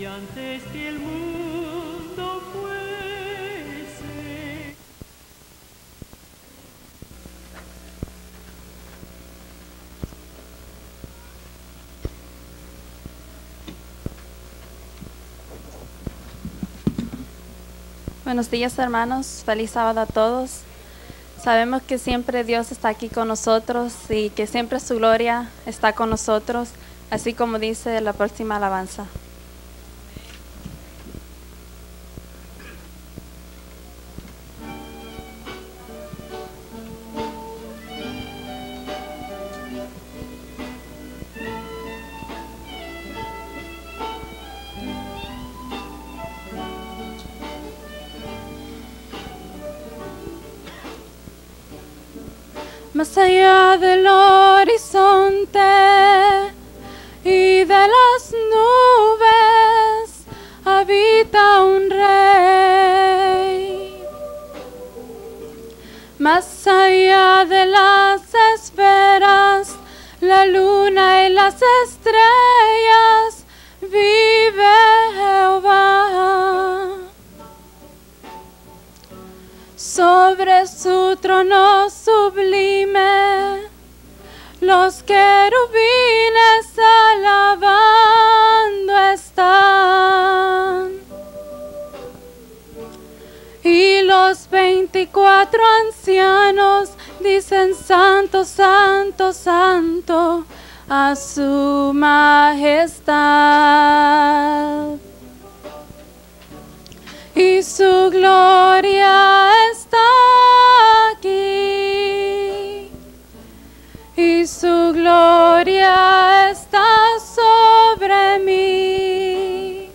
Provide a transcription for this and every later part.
antes que el mundo fuese. Buenos días, hermanos. Feliz sábado a todos. Sabemos que siempre Dios está aquí con nosotros y que siempre su gloria está con nosotros, así como dice la próxima alabanza. Más allá del horizonte y de las nubes habita un rey. Más allá de las esferas, la luna y las estrellas, vive Jehová. Sobre su trono sublime, los querubines alabando están, y los 24 ancianos dicen: Santo, Santo, Santo, a su majestad. Y su gloria está aquí, y su gloria está sobre mí,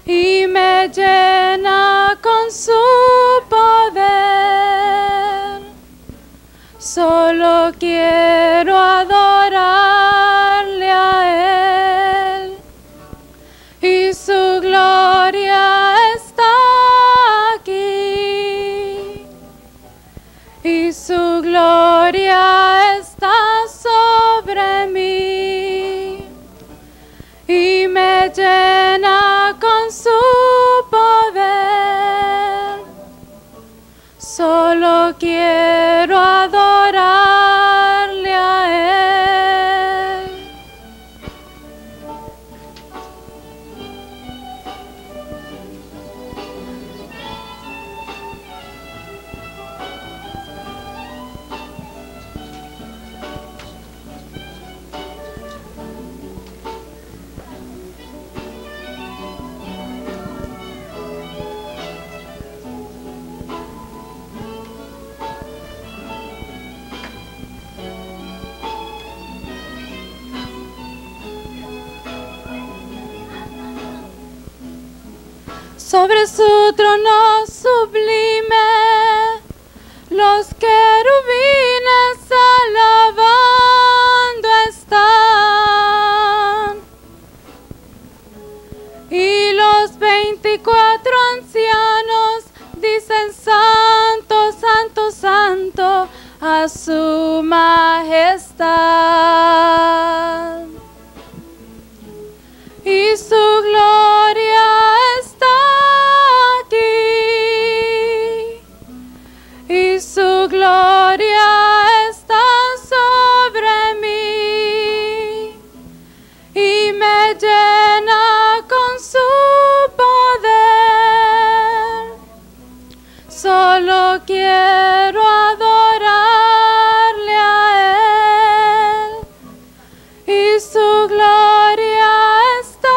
y me llena con su poder. Solo quiero adorarle a Él, y su gloria está aquí, y su gloria está sobre mí, y me llena con su poder. Solo quiero adorarle a Él. Sobre su trono sublime, los querubines alabando están, y los 24 ancianos dicen: Santo, Santo, Santo, a su majestad. Y su gloria está aquí, y su gloria está sobre mí, y me llena con su poder. Solo quiero adorarle a Él, y su gloria está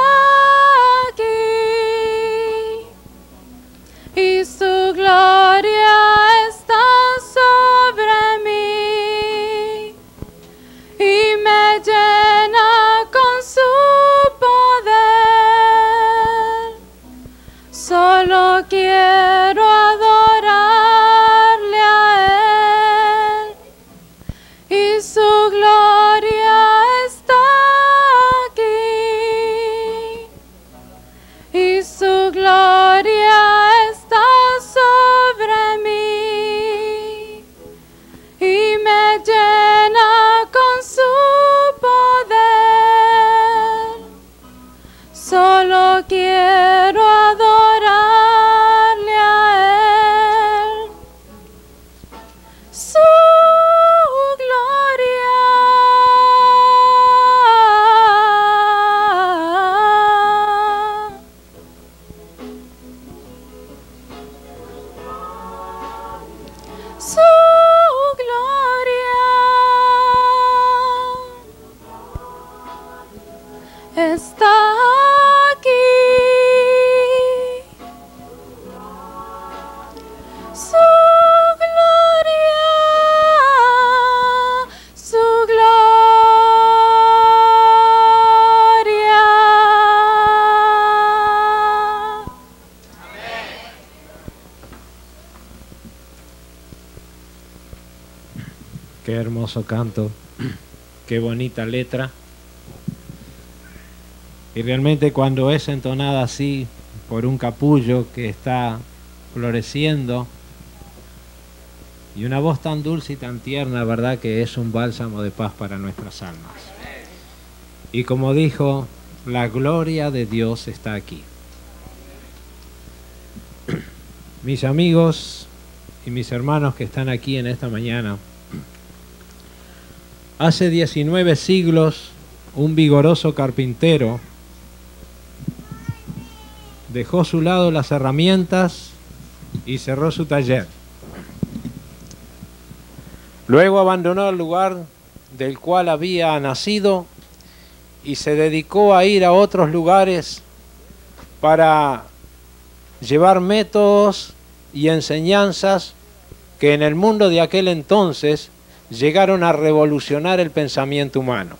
aquí, y su gloria está sobre mí, y me llena con su poder. Solo quiero adorarle a Él, y su gloria está aquí, y su gloria está sobre mí, y me llena con su poder. Solo quiero hermoso canto, qué bonita letra. Y realmente cuando es entonada así por un capullo que está floreciendo y una voz tan dulce y tan tierna, verdad que es un bálsamo de paz para nuestras almas. Y como dijo, la gloria de Dios está aquí. Mis amigos y mis hermanos que están aquí en esta mañana, hace 19 siglos un vigoroso carpintero dejó a su lado las herramientas y cerró su taller. Luego abandonó el lugar del cual había nacido y se dedicó a ir a otros lugares para llevar métodos y enseñanzas que en el mundo de aquel entonces llegaron a revolucionar el pensamiento humano.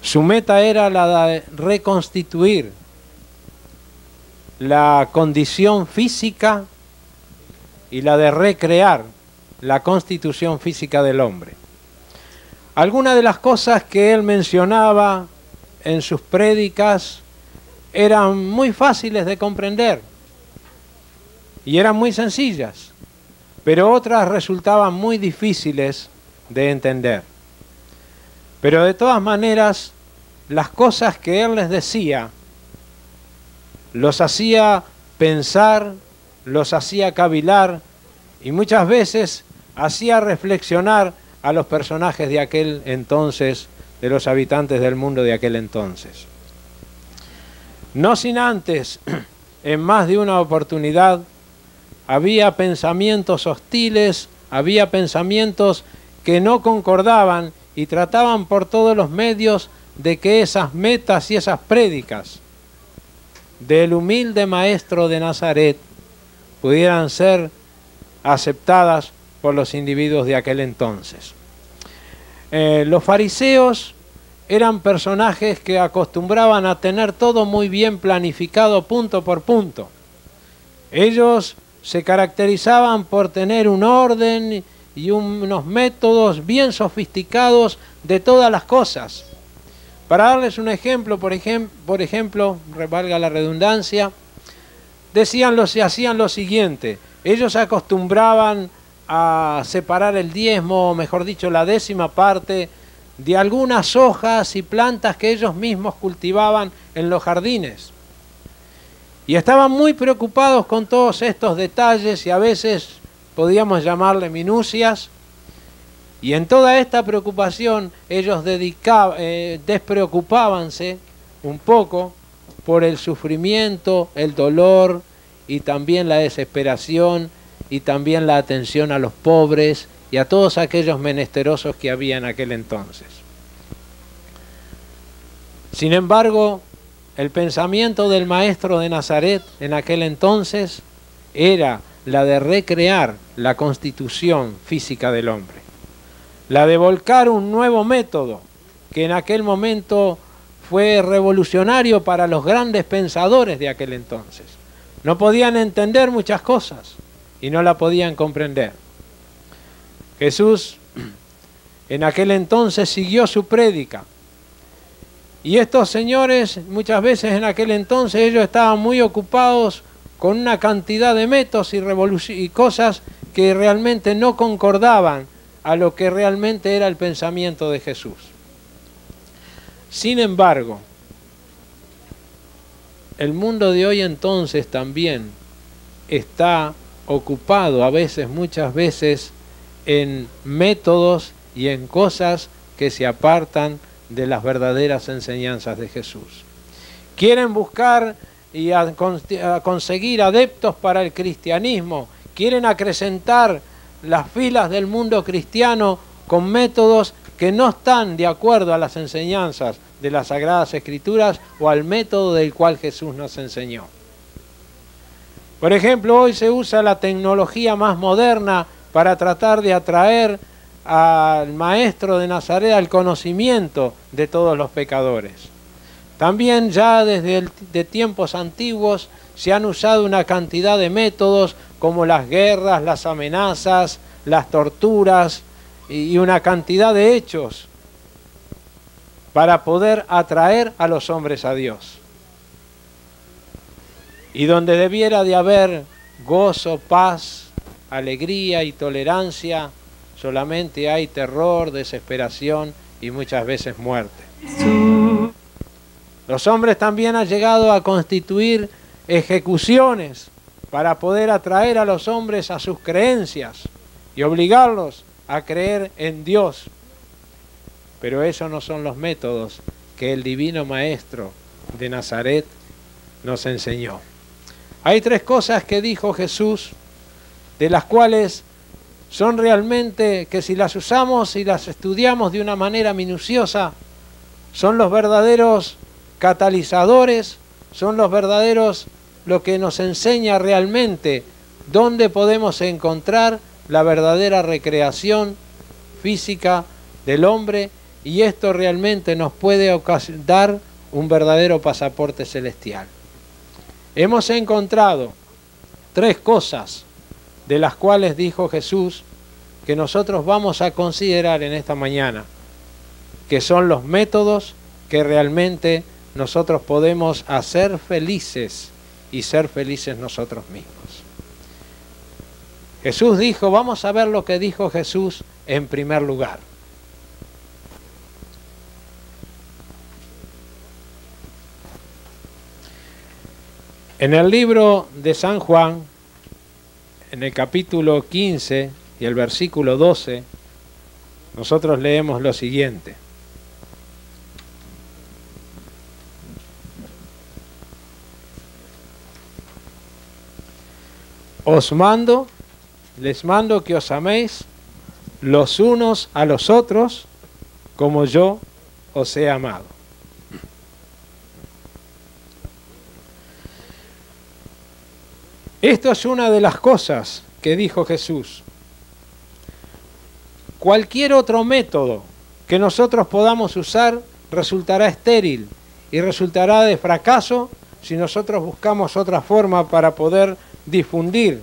Su meta era la de reconstituir la condición física y la de recrear la constitución física del hombre. Algunas de las cosas que él mencionaba en sus prédicas eran muy fáciles de comprender y eran muy sencillas, pero otras resultaban muy difíciles de entender. Pero de todas maneras, las cosas que él les decía los hacía pensar, los hacía cavilar y muchas veces hacía reflexionar a los personajes de aquel entonces, de los habitantes del mundo de aquel entonces. No sin antes, en más de una oportunidad, había pensamientos hostiles, había pensamientos que no concordaban y trataban por todos los medios de que esas metas y esas prédicas del humilde maestro de Nazaret pudieran ser aceptadas por los individuos de aquel entonces. Los fariseos eran personajes que acostumbraban a tener todo muy bien planificado punto por punto. Ellos se caracterizaban por tener un orden y unos métodos bien sofisticados de todas las cosas. Para darles un ejemplo, por ejemplo, valga la redundancia, hacían lo siguiente: ellos acostumbraban a separar el diezmo, o mejor dicho, la 10ª parte de algunas hojas y plantas que ellos mismos cultivaban en los jardines. Y estaban muy preocupados con todos estos detalles y a veces podíamos llamarle minucias. Y en toda esta preocupación ellos despreocupábanse un poco por el sufrimiento, el dolor y también la desesperación y también la atención a los pobres y a todos aquellos menesterosos que había en aquel entonces. Sin embargo, el pensamiento del maestro de Nazaret en aquel entonces era la de recrear la constitución física del hombre, la de volcar un nuevo método que en aquel momento fue revolucionario para los grandes pensadores de aquel entonces. No podían entender muchas cosas y no la podían comprender. Jesús en aquel entonces siguió su prédica. Y estos señores, muchas veces en aquel entonces, ellos estaban muy ocupados con una cantidad de métodos y cosas que realmente no concordaban a lo que realmente era el pensamiento de Jesús. Sin embargo, el mundo de hoy entonces también está ocupado muchas veces, en métodos y en cosas que se apartan de las verdaderas enseñanzas de Jesús. Quieren buscar y conseguir adeptos para el cristianismo, quieren acrecentar las filas del mundo cristiano con métodos que no están de acuerdo a las enseñanzas de las Sagradas Escrituras o al método del cual Jesús nos enseñó. Por ejemplo, hoy se usa la tecnología más moderna para tratar de atraer al maestro de Nazaret al conocimiento de todos los pecadores. También ya desde de tiempos antiguos se han usado una cantidad de métodos como las guerras, las amenazas, las torturas y una cantidad de hechos para poder atraer a los hombres a Dios. Y donde debiera de haber gozo, paz, alegría y tolerancia, solamente hay terror, desesperación y muchas veces muerte. Los hombres también han llegado a constituir ejecuciones para poder atraer a los hombres a sus creencias y obligarlos a creer en Dios. Pero esos no son los métodos que el divino Maestro de Nazaret nos enseñó. Hay tres cosas que dijo Jesús, de las cuales son realmente que si las usamos y las estudiamos de una manera minuciosa, son los verdaderos catalizadores, son los verdaderos, lo que nos enseña realmente dónde podemos encontrar la verdadera recreación física del hombre, y esto realmente nos puede dar un verdadero pasaporte celestial. Hemos encontrado tres cosas de las cuales dijo Jesús que nosotros vamos a considerar en esta mañana, que son los métodos que realmente nosotros podemos hacer felices y ser felices nosotros mismos. Jesús dijo, vamos a ver lo que dijo Jesús en primer lugar. En el libro de San Juan, en el capítulo 15 y el versículo 12, nosotros leemos lo siguiente. Les mando que os améis los unos a los otros como yo os he amado. Esto es una de las cosas que dijo Jesús. Cualquier otro método que nosotros podamos usar resultará estéril y resultará de fracaso si nosotros buscamos otra forma para poder difundir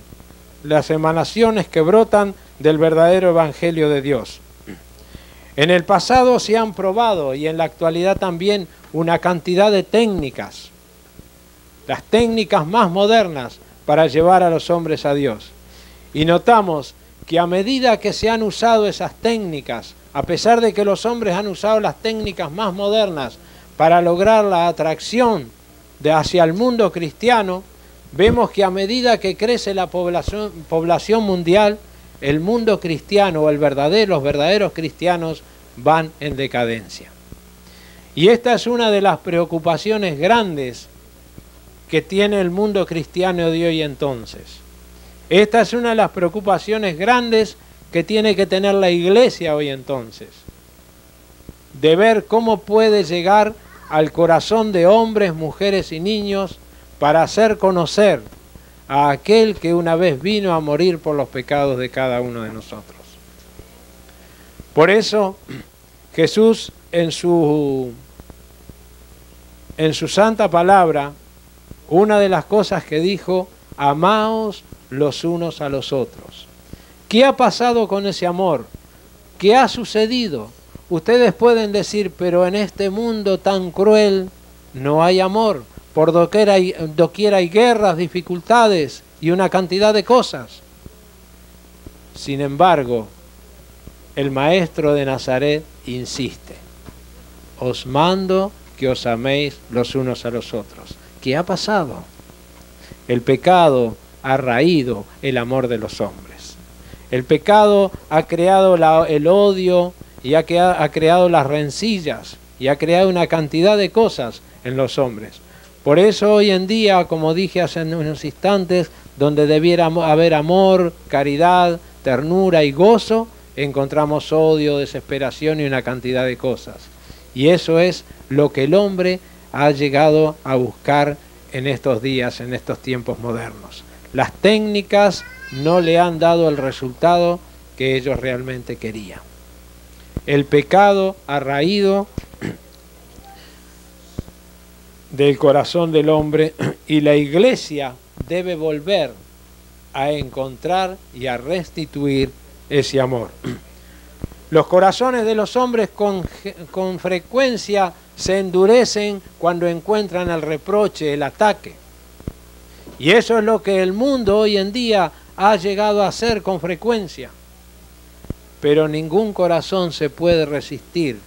las emanaciones que brotan del verdadero Evangelio de Dios. En el pasado se han probado y en la actualidad también una cantidad de técnicas, las técnicas más modernas para llevar a los hombres a Dios. Y notamos que a medida que se han usado esas técnicas, a pesar de que los hombres han usado las técnicas más modernas para lograr la atracción hacia el mundo cristiano, vemos que a medida que crece la población mundial, el mundo cristiano o los verdaderos cristianos van en decadencia. Y esta es una de las preocupaciones grandes que tiene el mundo cristiano de hoy entonces. Esta es una de las preocupaciones grandes que tiene que tener la iglesia hoy entonces, de ver cómo puede llegar al corazón de hombres, mujeres y niños para hacer conocer a aquel que una vez vino a morir por los pecados de cada uno de nosotros. Por eso Jesús en su santa palabra, una de las cosas que dijo, amaos los unos a los otros. ¿Qué ha pasado con ese amor? ¿Qué ha sucedido? Ustedes pueden decir, pero en este mundo tan cruel no hay amor. Por doquier hay guerras, dificultades y una cantidad de cosas. Sin embargo, el Maestro de Nazaret insiste, os mando que os améis los unos a los otros. ¿Qué ha pasado? El pecado ha raído el amor de los hombres. El pecado ha creado el odio y ha creado las rencillas y ha creado una cantidad de cosas en los hombres. Por eso hoy en día, como dije hace unos instantes, donde debiera haber amor, caridad, ternura y gozo, encontramos odio, desesperación y una cantidad de cosas. Y eso es lo que el hombre ha llegado a buscar en estos días, en estos tiempos modernos. Las técnicas no le han dado el resultado que ellos realmente querían. El pecado ha raído del corazón del hombre y la iglesia debe volver a encontrar y a restituir ese amor. Los corazones de los hombres con frecuencia se endurecen cuando encuentran el reproche, el ataque. Y eso es lo que el mundo hoy en día ha llegado a hacer con frecuencia. Pero ningún corazón se puede resistir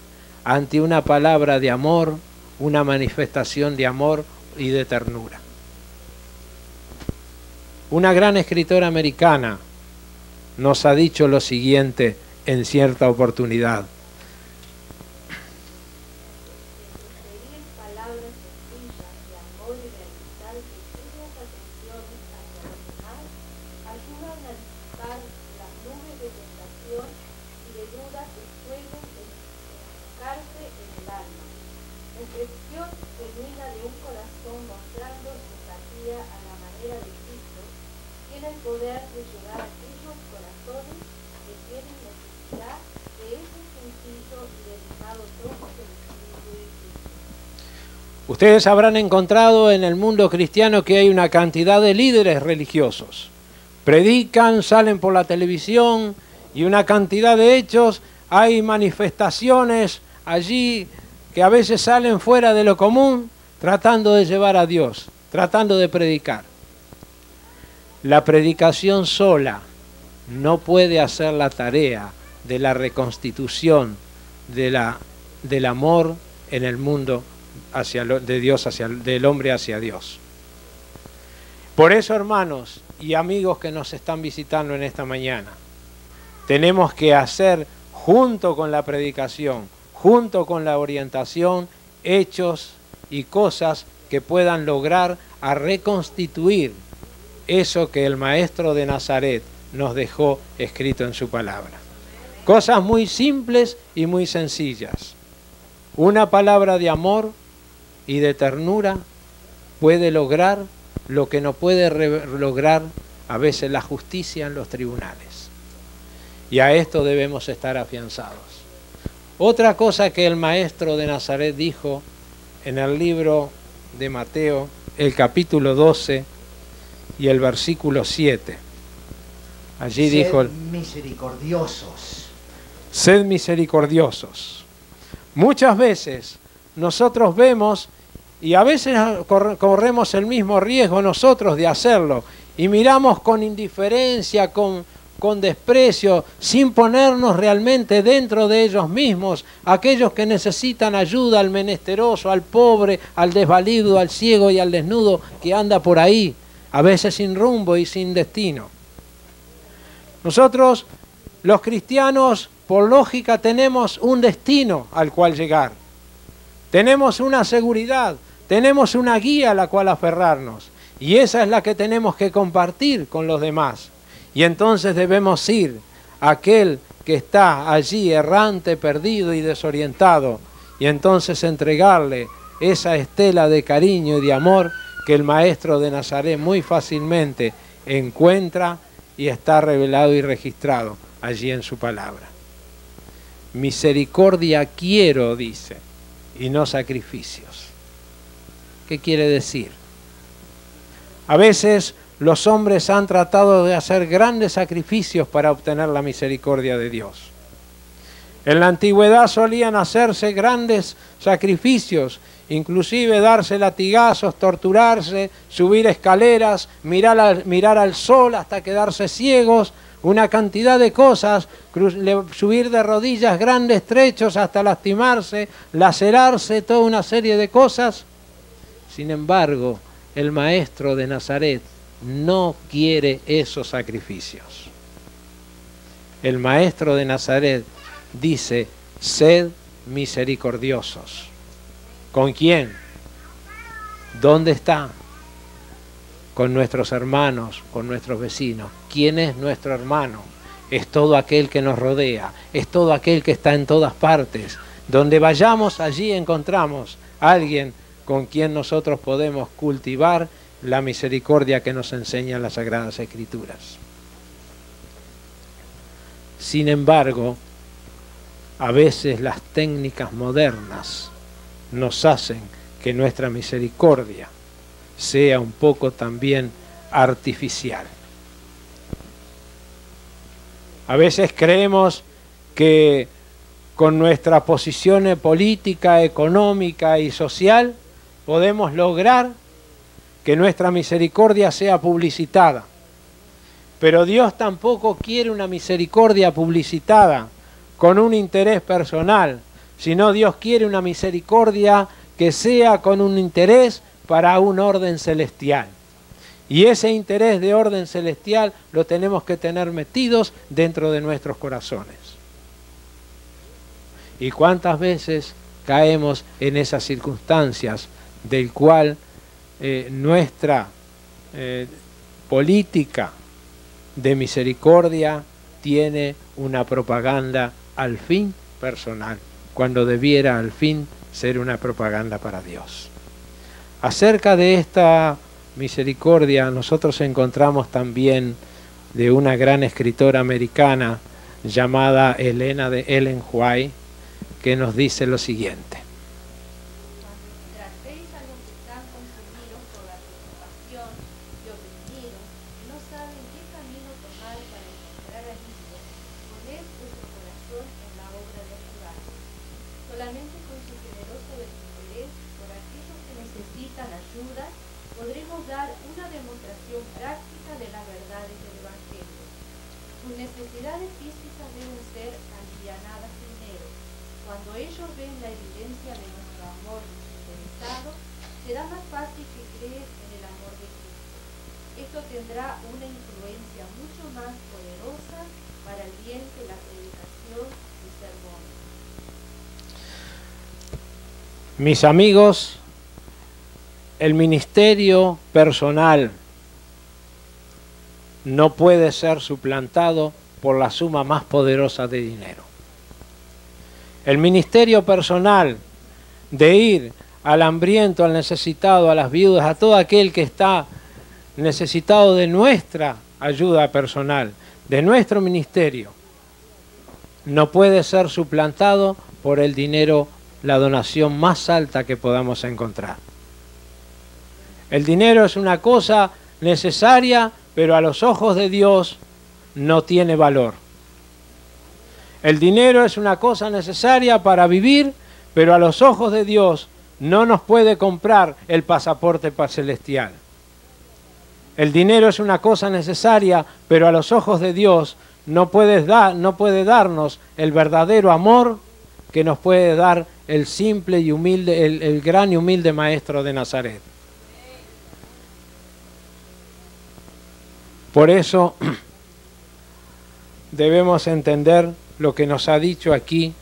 ante una palabra de amor, una manifestación de amor y de ternura. Una gran escritora americana nos ha dicho lo siguiente en cierta oportunidad. Ustedes habrán encontrado en el mundo cristiano que hay una cantidad de líderes religiosos. Predican, salen por la televisión y una cantidad de hechos. Hay manifestaciones allí que a veces salen fuera de lo común, tratando de llevar a Dios, tratando de predicar. La predicación sola no puede hacer la tarea de la reconstitución del amor en el mundo del hombre hacia Dios. Por eso, hermanos y amigos que nos están visitando en esta mañana, tenemos que hacer, junto con la predicación, junto con la orientación, hechos y cosas que puedan lograr a reconstituir eso que el Maestro de Nazaret nos dejó escrito en su palabra. Cosas muy simples y muy sencillas. Una palabra de amor y de ternura puede lograr lo que no puede lograr a veces la justicia en los tribunales. Y a esto debemos estar afianzados. Otra cosa que el Maestro de Nazaret dijo en el libro de Mateo, el capítulo 12 y el versículo 7. Allí dijo: sed misericordiosos. Sed misericordiosos. Muchas veces nosotros vemos, y a veces corremos el mismo riesgo nosotros de hacerlo, y miramos con indiferencia, con desprecio, sin ponernos realmente dentro de ellos mismos, aquellos que necesitan ayuda, al menesteroso, al pobre, al desvalido, al ciego y al desnudo que anda por ahí, a veces sin rumbo y sin destino. Nosotros, los cristianos, por lógica, tenemos un destino al cual llegar. Tenemos una seguridad, tenemos una guía a la cual aferrarnos, y esa es la que tenemos que compartir con los demás. Y entonces debemos ir a aquel que está allí errante, perdido y desorientado, y entonces entregarle esa estela de cariño y de amor que el Maestro de Nazaret muy fácilmente encuentra y está revelado y registrado allí en su palabra. Misericordia quiero, dice, y no sacrificios. ¿Qué quiere decir? A veces los hombres han tratado de hacer grandes sacrificios para obtener la misericordia de Dios. En la antigüedad solían hacerse grandes sacrificios, inclusive darse latigazos, torturarse, subir escaleras, mirar al sol hasta quedarse ciegos, una cantidad de cosas, subir de rodillas grandes trechos hasta lastimarse, lacerarse, toda una serie de cosas. Sin embargo, el Maestro de Nazaret no quiere esos sacrificios. El Maestro de Nazaret dice: sed misericordiosos. ¿Con quién? ¿Dónde está? Con nuestros hermanos, con nuestros vecinos. ¿Quién es nuestro hermano? Es todo aquel que nos rodea, es todo aquel que está en todas partes. Donde vayamos, allí encontramos a alguien con quien nosotros podemos cultivar la misericordia que nos enseñan las Sagradas Escrituras. Sin embargo, a veces las técnicas modernas nos hacen que nuestra misericordia sea un poco también artificial. A veces creemos que con nuestra posición política, económica y social podemos lograr que nuestra misericordia sea publicitada. Pero Dios tampoco quiere una misericordia publicitada con un interés personal, sino Dios quiere una misericordia que sea con un interés para un orden celestial. Y ese interés de orden celestial lo tenemos que tener metidos dentro de nuestros corazones. ¿Y cuántas veces caemos en esas circunstancias del cual nuestra política de misericordia tiene una propaganda al fin personal, cuando debiera al fin ser una propaganda para Dios? Acerca de esta misericordia nosotros encontramos también de una gran escritora americana llamada Elena de Ellen White, que nos dice lo siguiente: Tratéis a los que están consumidos por la preocupación y oprimidos, y no saben qué camino tomar para encontrar alivio, poned vuestro corazón en la obra de ayudar. Solamente con su generoso desinterés por aquellos que necesitan ayuda, podremos dar una demostración práctica de las verdades del Evangelio. Sus necesidades físicas deben ser alivianadas primero. Cuando ellos ven la evidencia de nuestro amor desinteresado, será más fácil que crean en el amor de Cristo. Esto tendrá una influencia mucho más poderosa para el bien que la predicación de sermones. Mis amigos, el ministerio personal no puede ser suplantado por la suma más poderosa de dinero. El ministerio personal de ir al hambriento, al necesitado, a las viudas, a todo aquel que está necesitado de nuestra ayuda personal, de nuestro ministerio, no puede ser suplantado por el dinero, la donación más alta que podamos encontrar. El dinero es una cosa necesaria, pero a los ojos de Dios no tiene valor. El dinero es una cosa necesaria para vivir, pero a los ojos de Dios no nos puede comprar el pasaporte celestial. El dinero es una cosa necesaria, pero a los ojos de Dios no puede darnos el verdadero amor que nos puede dar el simple y humilde, el gran y humilde Maestro de Nazaret. Por eso debemos entender lo que nos ha dicho aquí,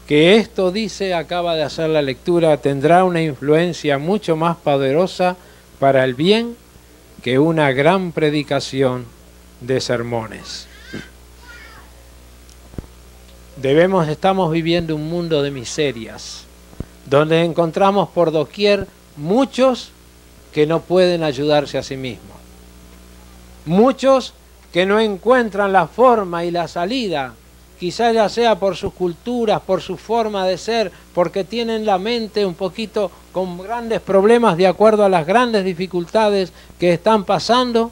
que esto dice, acaba de hacer la lectura, tendrá una influencia mucho más poderosa para el bien que una gran predicación de sermones. Estamos viviendo un mundo de miserias, donde encontramos por doquier muchos que no pueden ayudarse a sí mismos. Muchos que no encuentran la forma y la salida, quizás ya sea por sus culturas, por su forma de ser, porque tienen la mente un poquito con grandes problemas de acuerdo a las grandes dificultades que están pasando,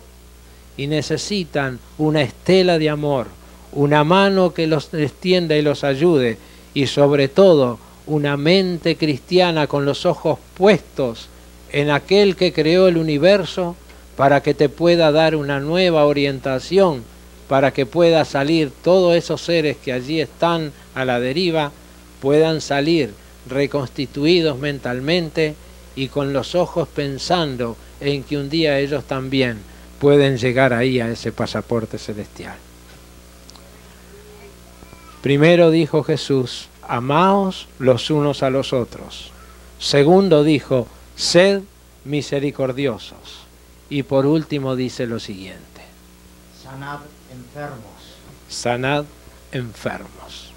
y necesitan una estela de amor, una mano que los extienda y los ayude, y sobre todo una mente cristiana con los ojos puestos en aquel que creó el universo, para que te pueda dar una nueva orientación, para que pueda salir todos esos seres que allí están a la deriva, puedan salir reconstituidos mentalmente y con los ojos pensando en que un día ellos también pueden llegar ahí a ese pasaporte celestial. Primero dijo Jesús, amaos los unos a los otros. Segundo dijo, sed misericordiosos. Y por último dice lo siguiente: sanad enfermos. Sanad enfermos.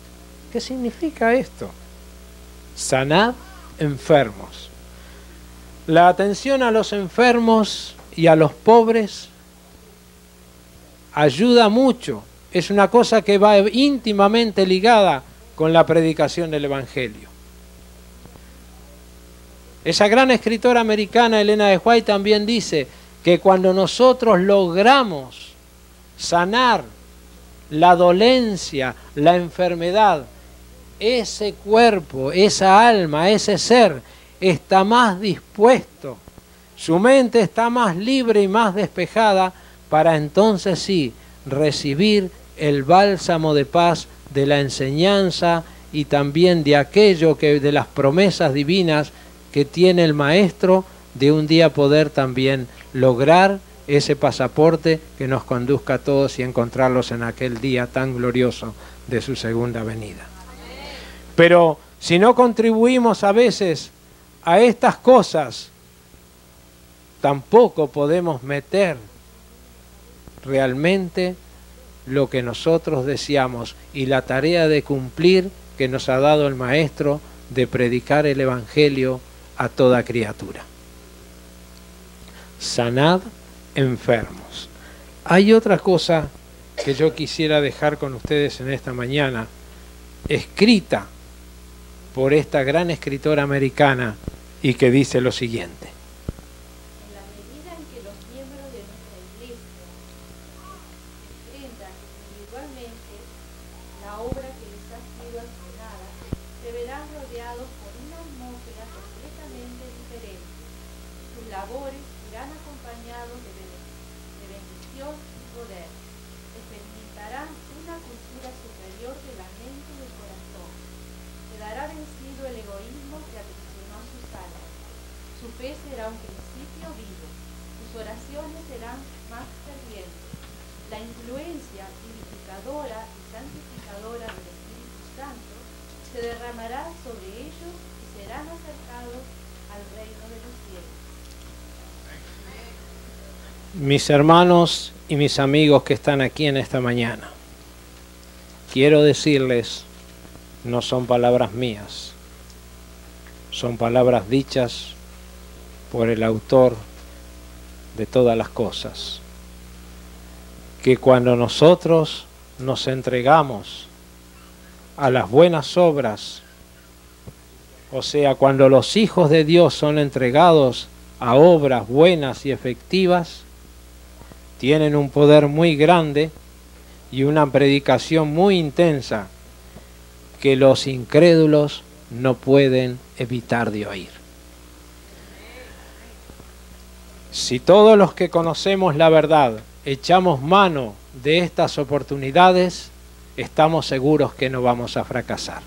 ¿Qué significa esto? Sanad enfermos. La atención a los enfermos y a los pobres ayuda mucho. Es una cosa que va íntimamente ligada con la predicación del Evangelio. Esa gran escritora americana, Elena de White, también dice que cuando nosotros logramos sanar la dolencia, la enfermedad, ese cuerpo, esa alma, ese ser está más dispuesto, su mente está más libre y más despejada para entonces sí recibir el bálsamo de paz de la enseñanza y también de aquello que de las promesas divinas que tiene el Maestro, de un día poder también lograr ese pasaporte que nos conduzca a todos y encontrarlos en aquel día tan glorioso de su segunda venida. Pero si no contribuimos a veces a estas cosas, tampoco podemos meter realmente lo que nosotros deseamos y la tarea de cumplir que nos ha dado el Maestro de predicar el Evangelio a toda criatura. Sanad enfermos. Hay otra cosa que yo quisiera dejar con ustedes en esta mañana, escrita por esta gran escritora americana y que dice lo siguiente. En la medida en que los miembros de nuestra iglesia enfrentan individualmente la obra que les ha sido asignada, se verán rodeados por una atmósfera completamente diferente. Sus labores irán acompañados de bendición y poder. Experimentarán una cultura superior de la mente y del corazón. Quedará vencido el egoísmo que aprisionó sus almas. Su fe será un principio vivo. Sus oraciones serán más fervientes. La influencia vivificadora y santificadora del Espíritu Santo se derramará sobre ellos y serán acercados al reino de los cielos. Mis hermanos y mis amigos que están aquí en esta mañana, quiero decirles, no son palabras mías, son palabras dichas por el autor de todas las cosas, que cuando nosotros nos entregamos a las buenas obras, o sea, cuando los hijos de Dios son entregados a obras buenas y efectivas, tienen un poder muy grande y una predicación muy intensa que los incrédulos no pueden evitar de oír. Si todos los que conocemos la verdad echamos mano de estas oportunidades, estamos seguros que no vamos a fracasar.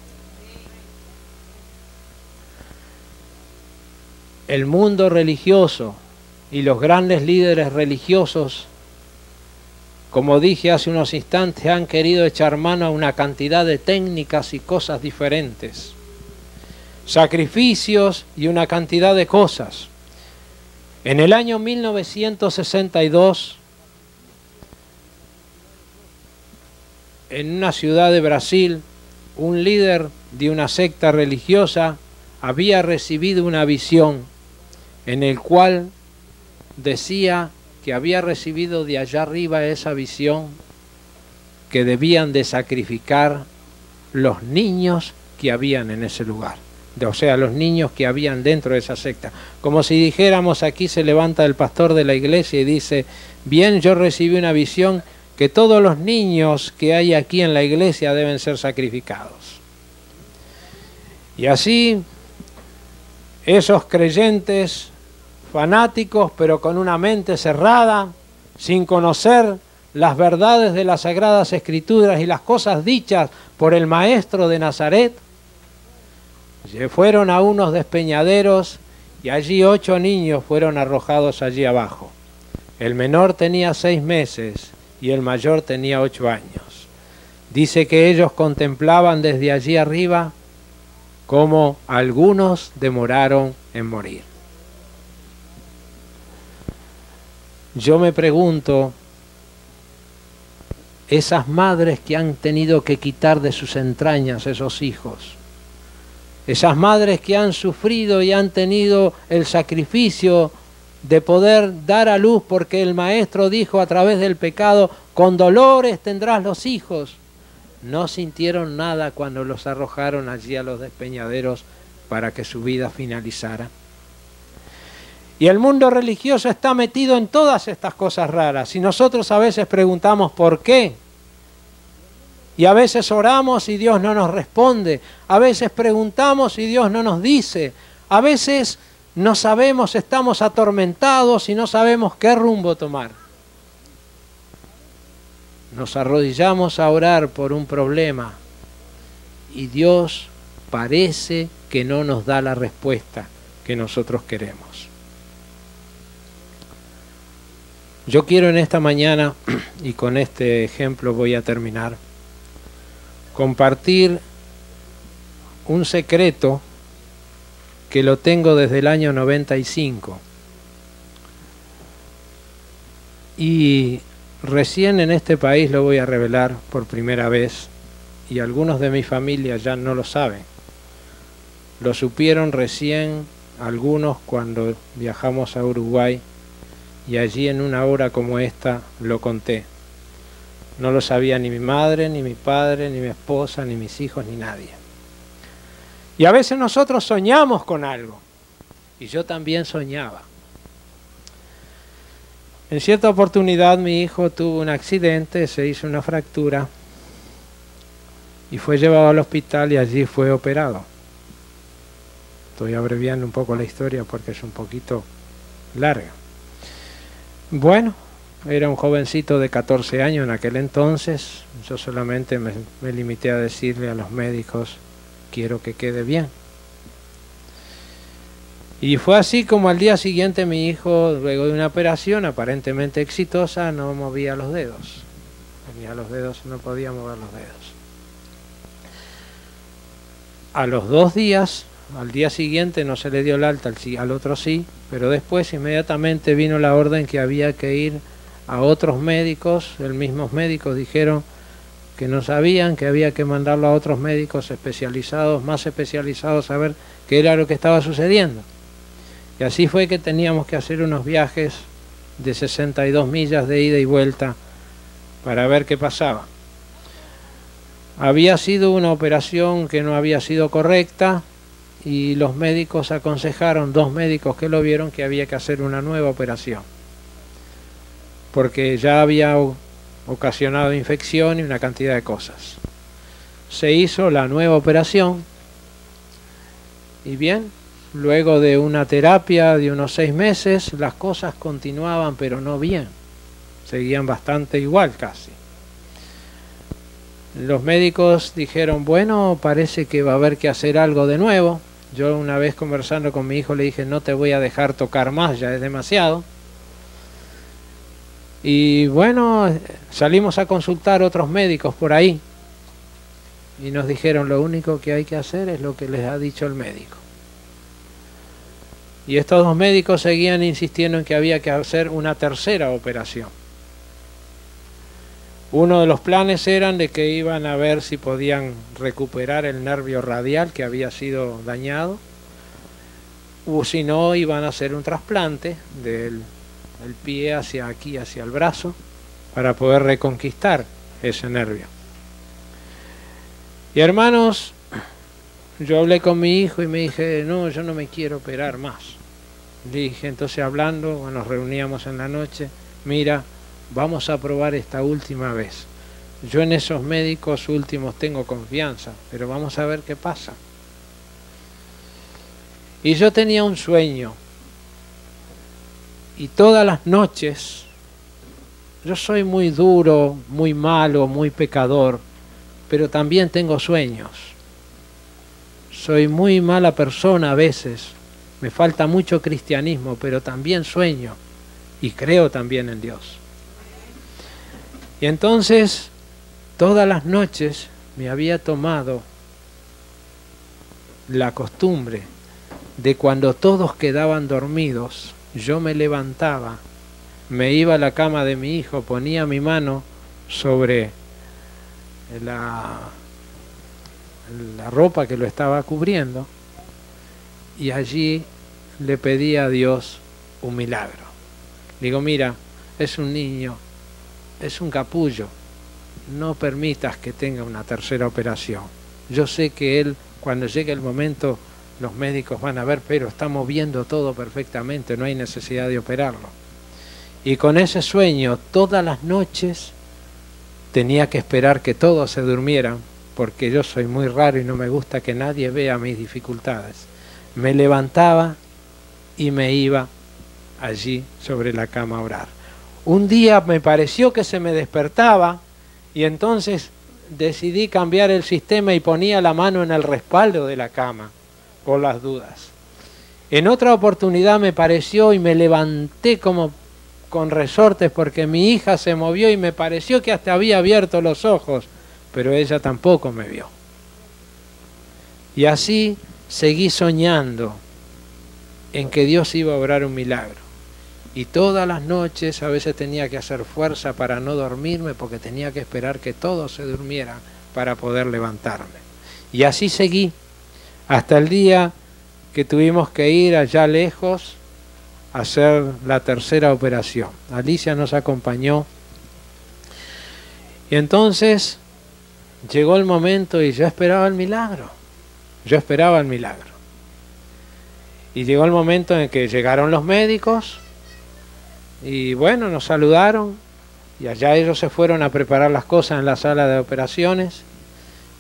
El mundo religioso y los grandes líderes religiosos, como dije hace unos instantes, han querido echar mano a una cantidad de técnicas y cosas diferentes, sacrificios y una cantidad de cosas. En el año 1962, en una ciudad de Brasil, un líder de una secta religiosa había recibido una visión en el cual decía que había recibido de allá arriba esa visión que debían de sacrificar los niños que habían en ese lugar, o sea, los niños que habían dentro de esa secta. Como si dijéramos, aquí se levanta el pastor de la iglesia y dice, bien, yo recibí una visión que todos los niños que hay aquí en la iglesia deben ser sacrificados. Y así, esos creyentes fanáticos, pero con una mente cerrada, sin conocer las verdades de las Sagradas Escrituras y las cosas dichas por el Maestro de Nazaret, fueron a unos despeñaderos y allí 8 niños fueron arrojados allí abajo. El menor tenía 6 meses y el mayor tenía 8 años. Dice que ellos contemplaban desde allí arriba cómo algunos demoraron en morir. Yo me pregunto, esas madres que han tenido que quitar de sus entrañas esos hijos, esas madres que han sufrido y han tenido el sacrificio de poder dar a luz porque el Maestro dijo a través del pecado, con dolores tendrás los hijos, no sintieron nada cuando los arrojaron allí a los despeñaderos para que su vida finalizara. Y el mundo religioso está metido en todas estas cosas raras. Y nosotros a veces preguntamos por qué. Y a veces oramos y Dios no nos responde. A veces preguntamos y Dios no nos dice. A veces no sabemos, estamos atormentados y no sabemos qué rumbo tomar. Nos arrodillamos a orar por un problema y Dios parece que no nos da la respuesta que nosotros queremos. Yo quiero en esta mañana, y con este ejemplo voy a terminar, compartir un secreto que lo tengo desde el año 95. Y recién en este país lo voy a revelar por primera vez, y algunos de mi familia ya no lo saben. Lo supieron recién algunos cuando viajamos a Uruguay, y allí en una hora como esta lo conté. No lo sabía ni mi madre, ni mi padre, ni mi esposa, ni mis hijos, ni nadie. Y a veces nosotros soñamos con algo, y yo también soñaba. En cierta oportunidad mi hijo tuvo un accidente, se hizo una fractura, y fue llevado al hospital y allí fue operado. Estoy abreviando un poco la historia porque es un poquito larga. Bueno, era un jovencito de 14 años en aquel entonces. Yo solamente me limité a decirle a los médicos, quiero que quede bien. Y fue así como al día siguiente mi hijo, luego de una operación aparentemente exitosa, no movía los dedos. Tenía los dedos, no podía mover los dedos. A los 2 días, al día siguiente no se le dio el alta, al otro sí, pero después inmediatamente vino la orden que había que ir a otros médicos. Los mismos médicos dijeron que no sabían, que había que mandarlo a otros médicos especializados, más especializados, a ver qué era lo que estaba sucediendo. Y así fue que teníamos que hacer unos viajes de 62 millas de ida y vuelta para ver qué pasaba. Había sido una operación que no había sido correcta y los médicos aconsejaron, 2 médicos que lo vieron, que había que hacer una nueva operación, porque ya había ocasionado infección y una cantidad de cosas. Se hizo la nueva operación y bien, luego de una terapia de unos 6 meses, las cosas continuaban, pero no bien, seguían bastante igual casi. Los médicos dijeron, bueno, parece que va a haber que hacer algo de nuevo. Yo una vez conversando con mi hijo le dije, no te voy a dejar tocar más, ya es demasiado. Y bueno, salimos a consultar otros médicos por ahí. Y nos dijeron, lo único que hay que hacer es lo que les ha dicho el médico. Y estos 2 médicos seguían insistiendo en que había que hacer una tercera operación. Uno de los planes eran de que iban a ver si podían recuperar el nervio radial que había sido dañado, o si no, iban a hacer un trasplante del pie hacia aquí, hacia el brazo, para poder reconquistar ese nervio. Y hermanos, yo hablé con mi hijo y me dije, no, yo no me quiero operar más. Le dije, entonces hablando, nos reuníamos en la noche, mira, vamos a probar esta última vez. Yo en esos médicos últimos tengo confianza, pero vamos a ver qué pasa. Y yo tenía un sueño. Y todas las noches, yo soy muy duro, muy malo, muy pecador, pero también tengo sueños. Soy muy mala persona a veces, me falta mucho cristianismo, pero también sueño y creo también en Dios. Y entonces, todas las noches me había tomado la costumbre de cuando todos quedaban dormidos, yo me levantaba, me iba a la cama de mi hijo, ponía mi mano sobre la ropa que lo estaba cubriendo y allí le pedía a Dios un milagro. Digo, mira, es un niño, es un capullo, no permitas que tenga una tercera operación. Yo sé que él, cuando llegue el momento, los médicos van a ver, pero estamos viendo todo perfectamente, no hay necesidad de operarlo. Y con ese sueño, todas las noches, tenía que esperar que todos se durmieran, porque yo soy muy raro y no me gusta que nadie vea mis dificultades. Me levantaba y me iba allí sobre la cama a orar. Un día me pareció que se me despertaba y entonces decidí cambiar el sistema y ponía la mano en el respaldo de la cama, por las dudas. En otra oportunidad me pareció y me levanté como con resortes porque mi hija se movió y me pareció que hasta había abierto los ojos, pero ella tampoco me vio. Y así seguí soñando en que Dios iba a obrar un milagro. Y todas las noches a veces tenía que hacer fuerza para no dormirme porque tenía que esperar que todos se durmieran para poder levantarme. Y así seguí hasta el día que tuvimos que ir allá lejos a hacer la tercera operación. Alicia nos acompañó. Y entonces llegó el momento y yo esperaba el milagro. Yo esperaba el milagro. Y llegó el momento en que llegaron los médicos y bueno, nos saludaron y allá ellos se fueron a preparar las cosas en la sala de operaciones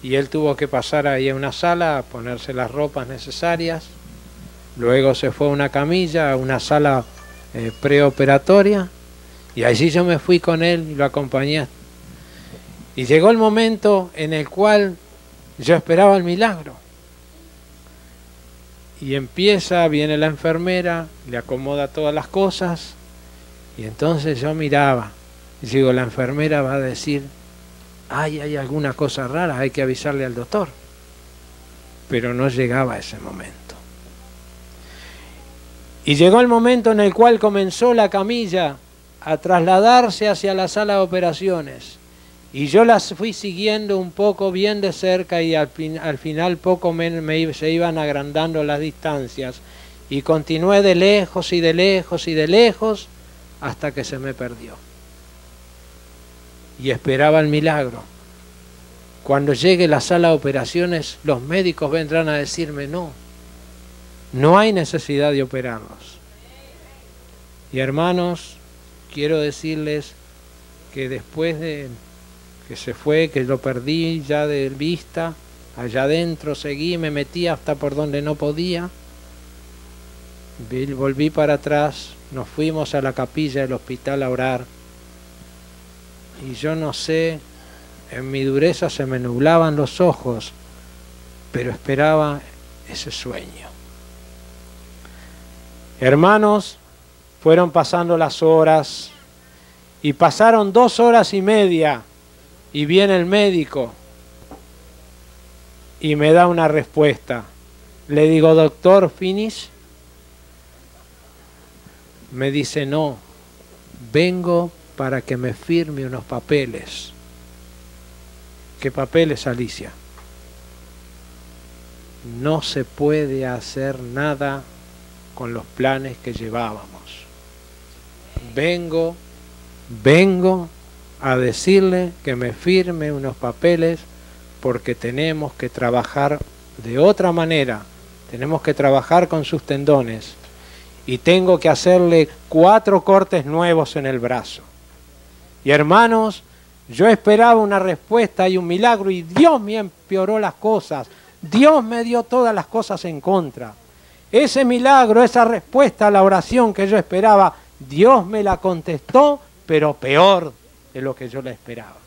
y él tuvo que pasar ahí a una sala a ponerse las ropas necesarias. Luego se fue a una camilla, a una sala preoperatoria y allí yo me fui con él y lo acompañé. Y llegó el momento en el cual yo esperaba el milagro. Y viene la enfermera, le acomoda todas las cosas y entonces yo miraba y digo, la enfermera va a decir, ay, hay alguna cosa rara, hay que avisarle al doctor. Pero no llegaba ese momento. Y llegó el momento en el cual comenzó la camilla a trasladarse hacia la sala de operaciones. Y yo las fui siguiendo un poco bien de cerca y al final poco se iban agrandando las distancias. Y continué de lejos y de lejos y de lejos hasta que se me perdió. Y esperaba el milagro. Cuando llegue la sala de operaciones, los médicos vendrán a decirme, no hay necesidad de operarlos. Y hermanos, quiero decirles que después de que se fue, que lo perdí ya de vista, allá adentro seguí, me metí hasta por donde no podía, volví para atrás, nos fuimos a la capilla del hospital a orar, y yo no sé, en mi dureza se me nublaban los ojos, pero esperaba ese sueño. Hermanos, fueron pasando las horas, y pasaron 2 horas y media, y viene el médico y me da una respuesta. Le digo, doctor, finish. Me dice, no, vengo para que me firme unos papeles. ¿Qué papeles, Alicia? No se puede hacer nada con los planes que llevábamos. Vengo a decirle que me firme unos papeles porque tenemos que trabajar de otra manera, tenemos que trabajar con sus tendones y tengo que hacerle 4 cortes nuevos en el brazo. Y hermanos, yo esperaba una respuesta y un milagro y Dios me empeoró las cosas, Dios me dio todas las cosas en contra. Ese milagro, esa respuesta a la oración que yo esperaba, Dios me la contestó, pero peor de lo que yo la esperaba.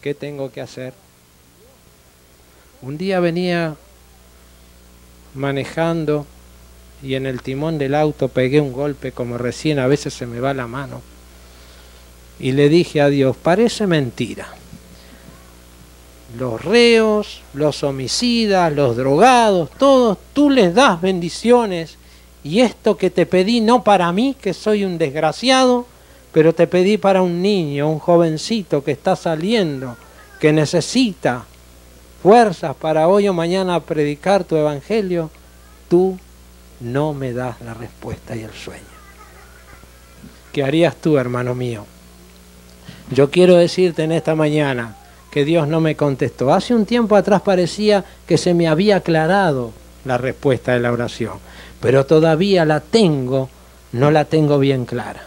¿Qué tengo que hacer? Un día venía manejando y en el timón del auto pegué un golpe como recién a veces se me va la mano. Y le dije a Dios, parece mentira. Los reos, los homicidas, los drogados, todos, tú les das bendiciones. Y esto que te pedí no para mí, que soy un desgraciado, pero te pedí para un niño, un jovencito que está saliendo, que necesita fuerzas para hoy o mañana predicar tu evangelio, tú no me das la respuesta y el sueño. ¿Qué harías tú, hermano mío? Yo quiero decirte en esta mañana que Dios no me contestó. Hace un tiempo atrás parecía que se me había aclarado la respuesta de la oración, pero todavía no la tengo bien clara.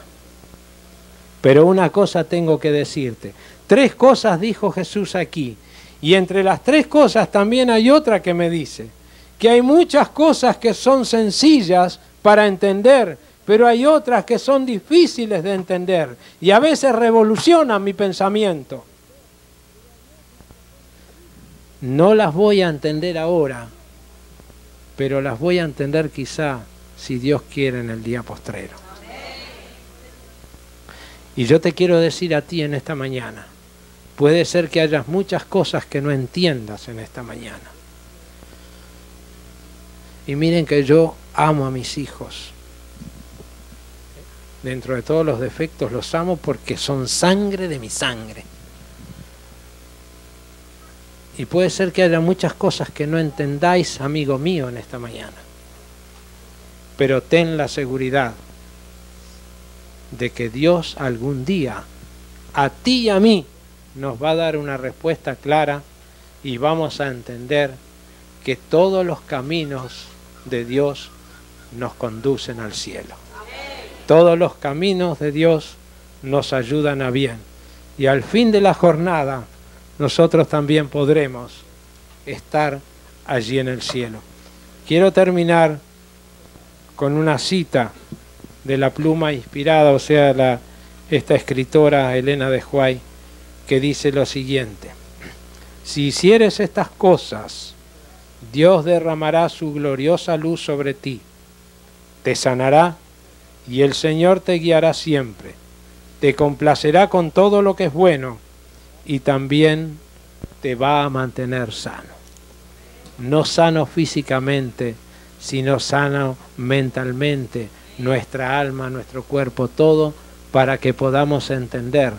Pero una cosa tengo que decirte, 3 cosas dijo Jesús aquí. Y entre las 3 cosas también hay otra que me dice, que hay muchas cosas que son sencillas para entender, pero hay otras que son difíciles de entender y a veces revolucionan mi pensamiento. No las voy a entender ahora, pero las voy a entender quizá, si Dios quiere, en el día postrero. Y yo te quiero decir a ti en esta mañana, puede ser que hayas muchas cosas que no entiendas en esta mañana. Y miren que yo amo a mis hijos. Dentro de todos los defectos los amo porque son sangre de mi sangre. Y puede ser que haya muchas cosas que no entendáis, amigo mío, en esta mañana. Pero ten la seguridad de que Dios algún día, a ti y a mí, nos va a dar una respuesta clara y vamos a entender que todos los caminos de Dios nos conducen al cielo. Todos los caminos de Dios nos ayudan a bien. Y al fin de la jornada, nosotros también podremos estar allí en el cielo. Quiero terminar con una cita de la pluma inspirada, o sea, esta escritora Elena de White, que dice lo siguiente: si hicieres estas cosas, Dios derramará su gloriosa luz sobre ti, te sanará y el Señor te guiará siempre, te complacerá con todo lo que es bueno y también te va a mantener sano. No sano físicamente, sino sano mentalmente, nuestra alma, nuestro cuerpo, todo, para que podamos entender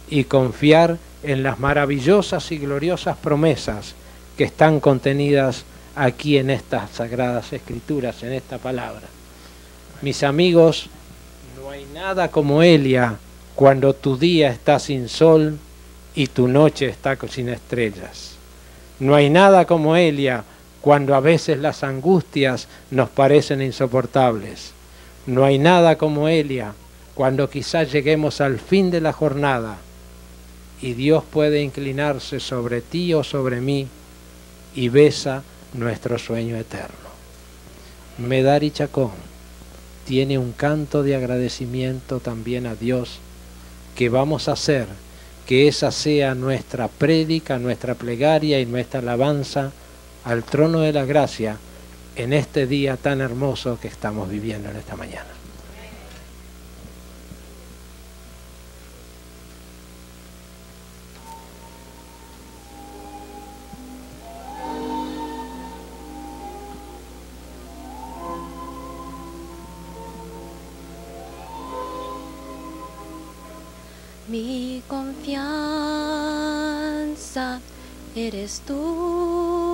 y confiar en las maravillosas y gloriosas promesas que están contenidas aquí en estas sagradas escrituras, en esta palabra. Mis amigos, no hay nada como Elia cuando tu día está sin sol y tu noche está sin estrellas. No hay nada como Elia cuando a veces las angustias nos parecen insoportables. No hay nada como Elia cuando quizás lleguemos al fin de la jornada y Dios puede inclinarse sobre ti o sobre mí y besa nuestro sueño eterno. Medari Chacón tiene un canto de agradecimiento también a Dios que vamos a hacer, que esa sea nuestra prédica, nuestra plegaria y nuestra alabanza al trono de la gracia en este día tan hermoso que estamos viviendo en esta mañana. Mi confianza eres tú,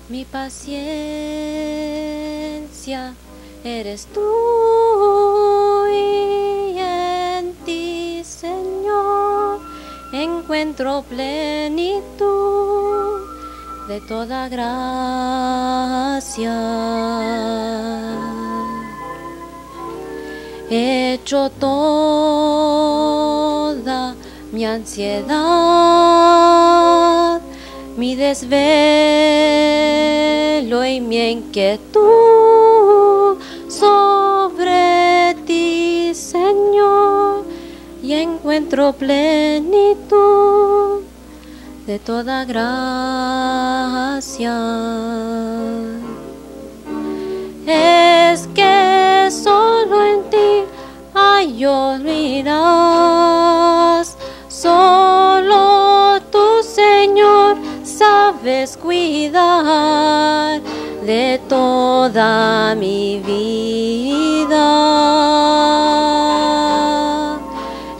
mi paciencia eres tú, y en ti, Señor, encuentro plenitud de toda gracia. Hecho toda mi ansiedad, mi desvelo y mi inquietud sobre ti, Señor, y encuentro plenitud de toda gracia. Es que solo en ti olvidas, solo tú, Señor, sabes cuidar de toda mi vida,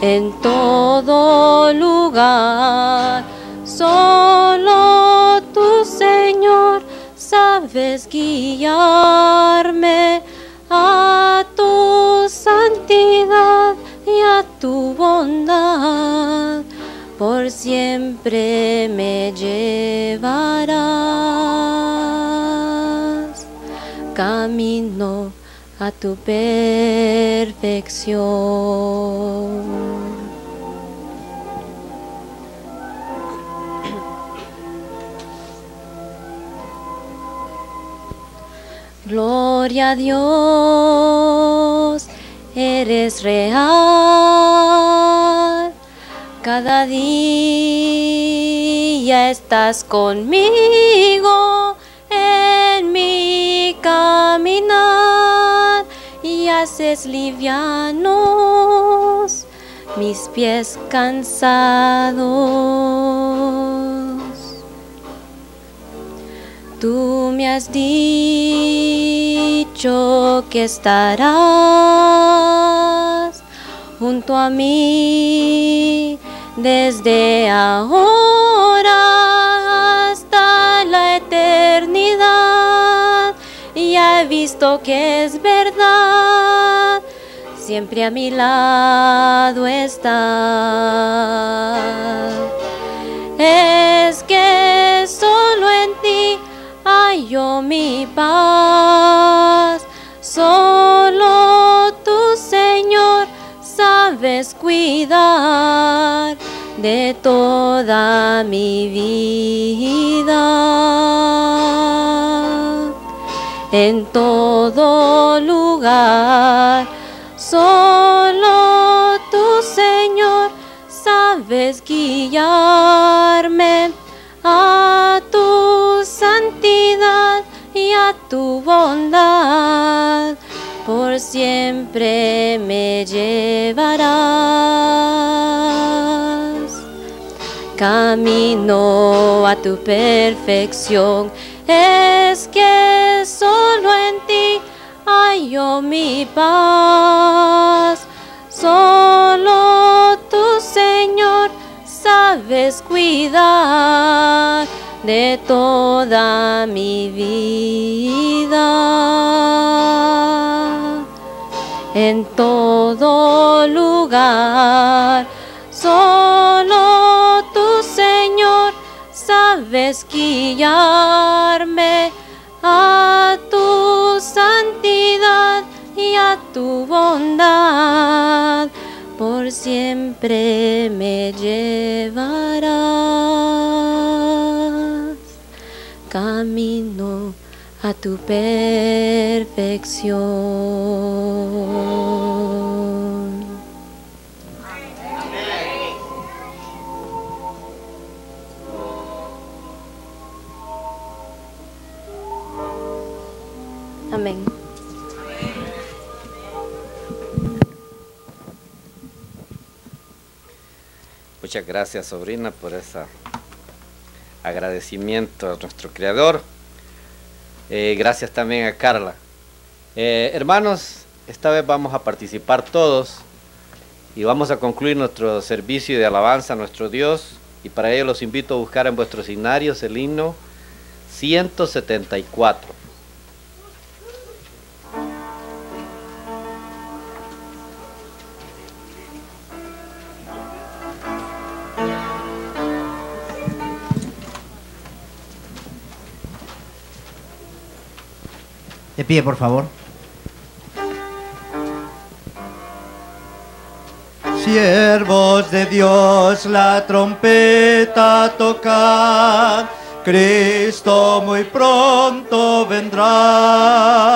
en todo lugar, solo tú, Señor, sabes guiarme a tu santidad y a tu bondad, por siempre me llevarás camino a tu perfección. Gloria a Dios, eres real. Cada día estás conmigo en mi caminar y haces livianos mis pies cansados. Tú me has dicho que estarás junto a mí desde ahora hasta la eternidad. Y ya he visto que es verdad, siempre a mi lado estás. Es que solo en ti hallo mi paz, solo tú, Señor, sabes cuidar de toda mi vida. En todo lugar, solo tú, Señor, sabes guiarme a tu santidad y a tu bondad. Por siempre me llevarás. Camino a tu perfección. Es que solo en ti hallo mi paz. Solo tú, Señor, sabes cuidar de toda mi vida. En todo lugar, solo tú, Señor, sabes guiarme a tu santidad y a tu bondad. Por siempre me llevarás. Camino a tu perfección. Amén. Muchas gracias, sobrina, por ese agradecimiento a nuestro Creador. Gracias también a Carla. Hermanos, esta vez vamos a participar todos y vamos a concluir nuestro servicio de alabanza a nuestro Dios, y para ello los invito a buscar en vuestros signarios el himno 174. De pie, por favor. Siervos de Dios, la trompeta tocad, Cristo muy pronto vendrá.